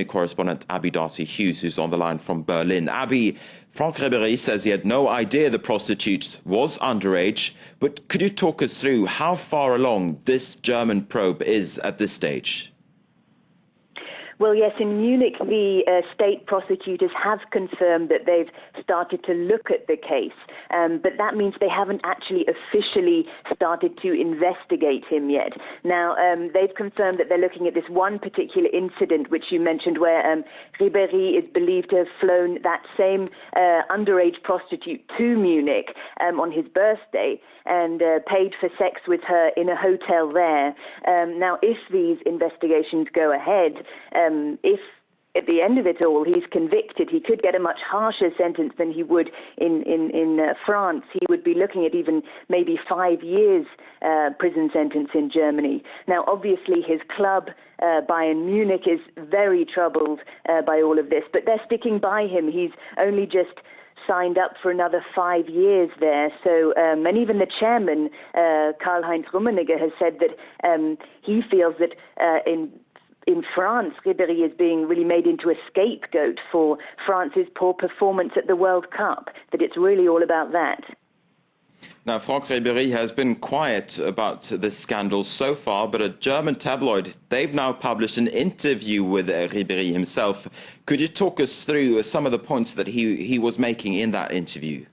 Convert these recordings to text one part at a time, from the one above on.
correspondent Abby Darcy-Hughes, who's on the line from Berlin. Abby, Franck Ribery says he had no idea the prostitute was underage, but could you talk us through how far along this German probe is at this stage? Well, yes, in Munich, the state prosecutors have confirmed that they've started to look at the case, but that means they haven't actually officially started to investigate him yet. Now, they've confirmed that they're looking at this one particular incident, which you mentioned, where Ribery is believed to have flown that same underage prostitute to Munich on his birthday and paid for sex with her in a hotel there. Now, if these investigations go ahead, if at the end of it all he's convicted, he could get a much harsher sentence than he would in France. He would be looking at even maybe 5 years prison sentence in Germany. Now, obviously, his club, Bayern Munich, is very troubled by all of this, but they're sticking by him. He's only just signed up for another 5 years there. So, and even the chairman, Karl-Heinz Rummenigge, has said that he feels that in France, Ribery is being really made into a scapegoat for France's poor performance at the World Cup, that it's really all about that. Now, Franck Ribery has been quiet about this scandal so far, but a German tabloid, they've now published an interview with Ribery himself. Could you talk us through some of the points that he was making in that interview?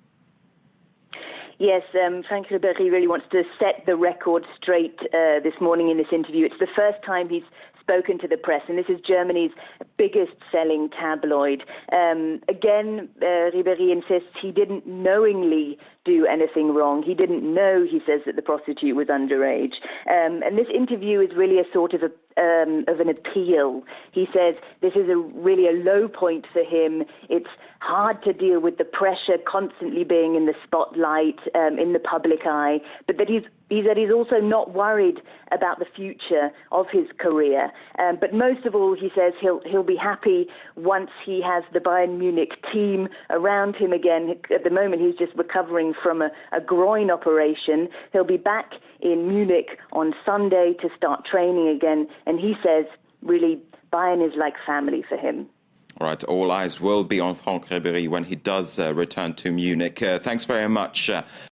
Yes, Franck Ribery really wants to set the record straight this morning in this interview. It's the first time he's spoken to the press, and this is Germany's biggest selling tabloid. Again, Ribery insists he didn't knowingly do anything wrong. He didn't know, he says, that the prostitute was underage. And this interview is really a sort of an appeal. He says this is really a low point for him. It's hard to deal with the pressure constantly being in the spotlight, in the public eye, but that he's also not worried about the future of his career. But most of all, he says he'll be happy once he has the Bayern Munich team around him again. At the moment, he's just recovering from a groin operation. He'll be back in Munich on Sunday to start training again. And he says, really, Bayern is like family for him. All right, all eyes will be on Franck Ribery when he does return to Munich. Thanks very much.